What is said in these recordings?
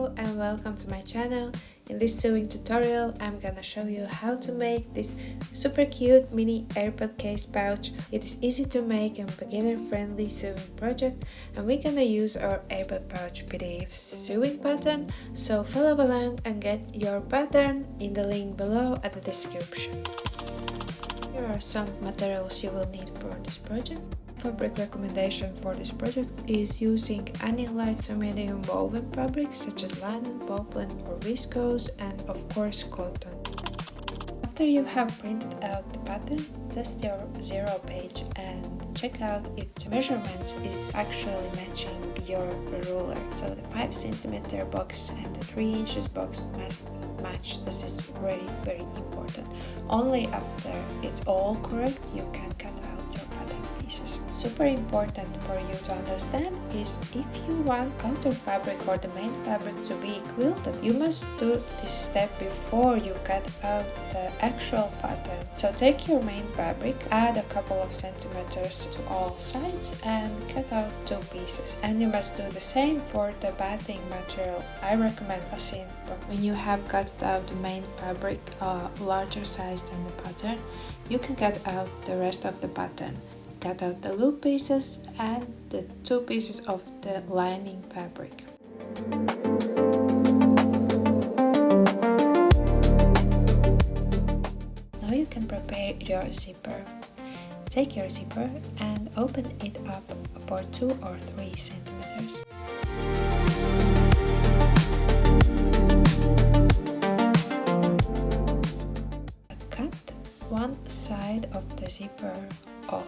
Hello and welcome to my channel. In this sewing tutorial I'm gonna show you how to make this super cute mini AirPod case pouch. It is easy to make and beginner friendly sewing project, and we're gonna use our AirPod pouch PDF sewing pattern, so follow along and get your pattern in the link below at the description. Here are some materials you will need for this project. Fabric recommendation for this project is using any light to medium woven fabrics such as linen, poplin or viscose, and of course cotton. After you have printed out the pattern, test your zero page and check out if the measurements is actually matching your ruler. So the 5 cm box and the 3 inches box must match. This is very important. Only after it's all correct you can cut out your pattern pieces. Super important for you to understand is if you want outer fabric or the main fabric to be quilted, you must do this step before you cut out the actual pattern. So take your main fabric, add a couple of centimeters to all sides and cut out 2 pieces. And you must do the same for the bathing material. I recommend a seam. When you have cut out the main fabric larger size than the pattern, you can cut out the rest of the pattern. Cut out the loop pieces and the 2 pieces of the lining fabric. Now you can prepare your zipper. Take your zipper and open it up for 2 or 3 centimeters. Cut one side of the zipper off.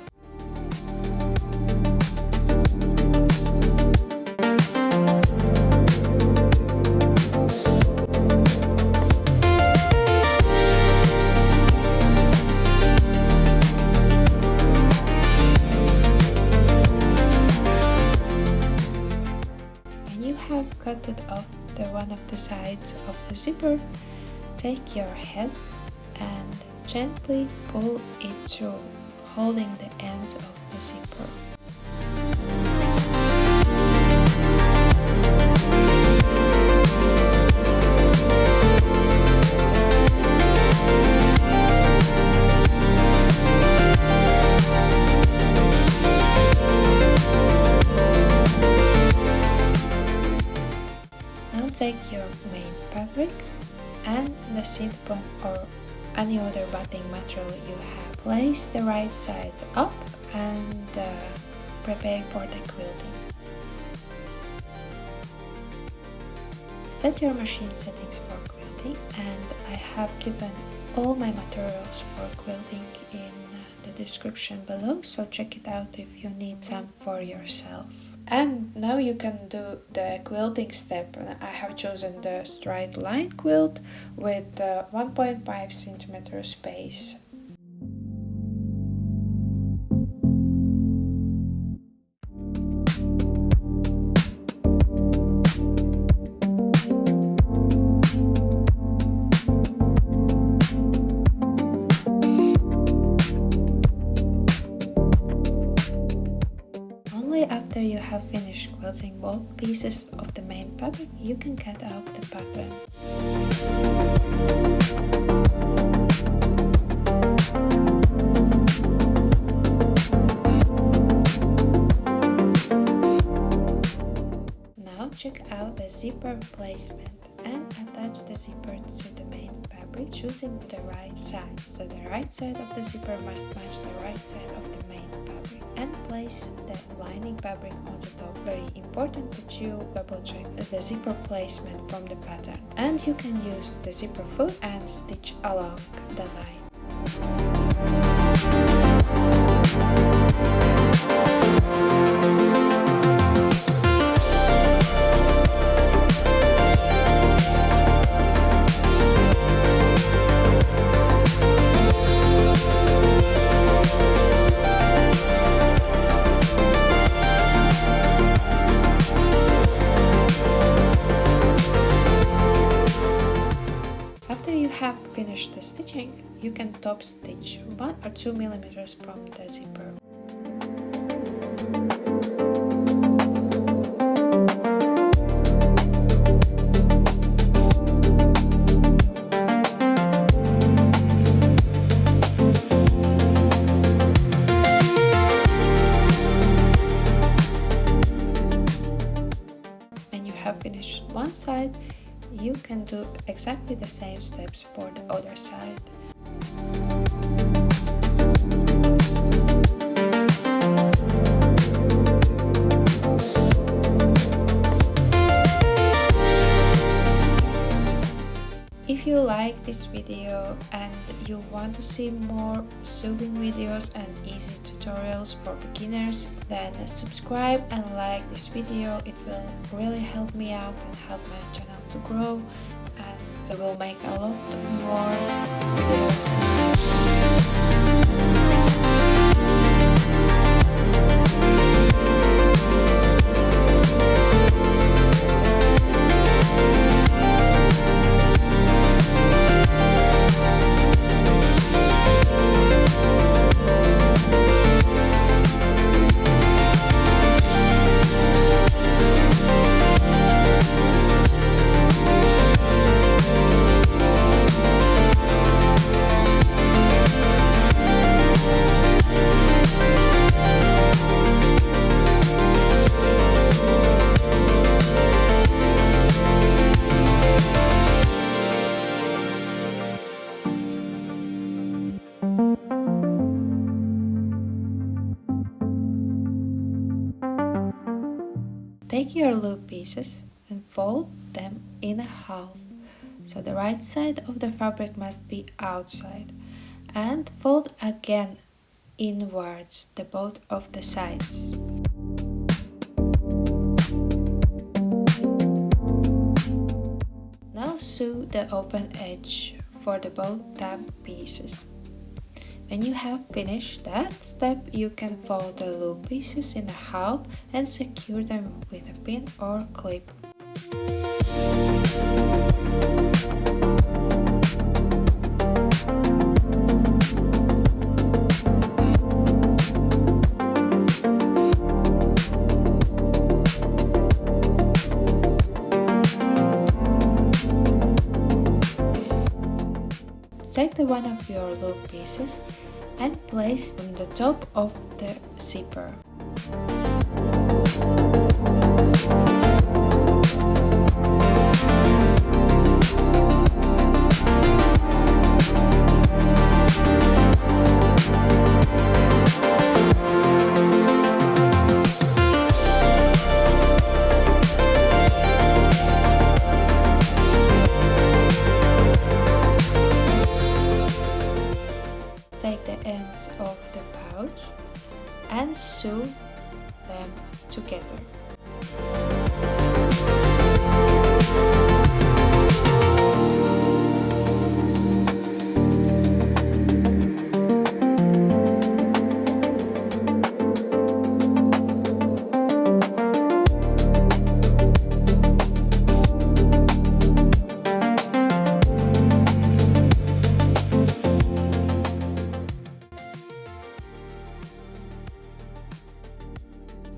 Cut it off the one of the sides of the zipper. Take your head and gently pull it through, holding the ends of the zipper. Take your main fabric and the seed point or any other batting material you have. Place the right side up and prepare for the quilting. Set your machine settings for quilting, and I have given all my materials for quilting in the description below, so check it out if you need some for yourself. And now you can do the quilting step. I have chosen the straight line quilt with 1.5 cm space. After you have finished quilting both pieces of the main fabric, you can cut out the pattern. Now check out the zipper placement and attach the zipper to the main fabric, choosing the right side. So the right side of the zipper must match the right side of the main fabric. And place the lining fabric on the top. Very important that you double check the zipper placement from the pattern. And you can use the zipper foot and stitch along the line. Have finished the stitching, you can top stitch 1 or 2 millimeters from the zipper. finished one side, you can do exactly the same steps for the other side. If you like this video and you want to see more sewing videos and easy tutorials for beginners, then subscribe and like this video. It will really help me out and help my channel to grow, and I will make a lot more videos in the future. Take your loop pieces and fold them in half, so the right side of the fabric must be outside, and fold again inwards the both of the sides. Now sew the open edge for the both tab pieces. When you have finished that step, you can fold the loop pieces in half and secure them with a pin or clip. Take the one of your loop pieces and place on the top of the zipper. Take the ends of the pouch and sew them together.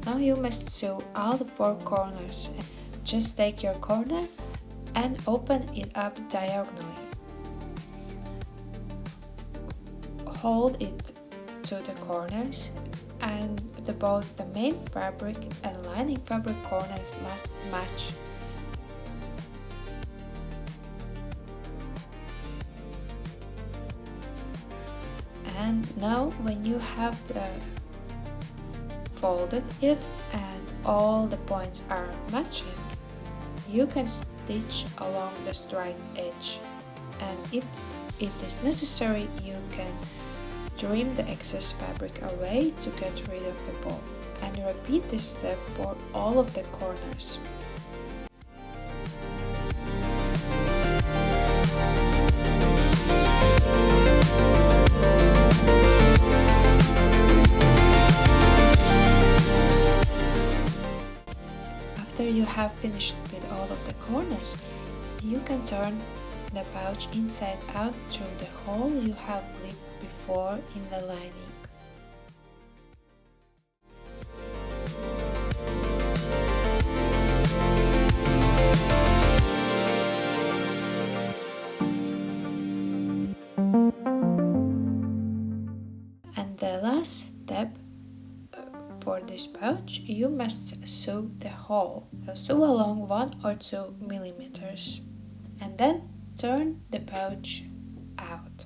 Now you must sew all the four corners. Just take your corner and open it up diagonally. Hold it to the corners, and both the main fabric and lining fabric corners must match. And now when you have folded it and all the points are matching, you can stitch along the straight edge, and if it is necessary, you can trim the excess fabric away to get rid of the ball, and repeat this step for all of the corners. After you have finished with all of the corners, you can turn the pouch inside out through the hole you have left before in the lining. And the last step for the this pouch, you must sew the hole. Sew along 1 or 2 millimeters and then turn the pouch out.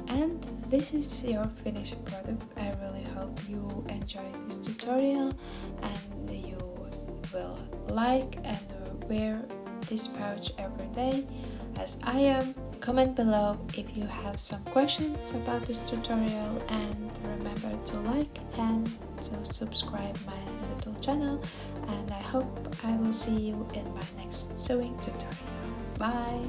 And this is your finished product. I really hope you enjoyed this tutorial and you will like and wear this pouch every day as I am. Comment below if you have some questions about this tutorial, and remember to like and to subscribe my little channel, and I hope I will see you in my next sewing tutorial. Bye!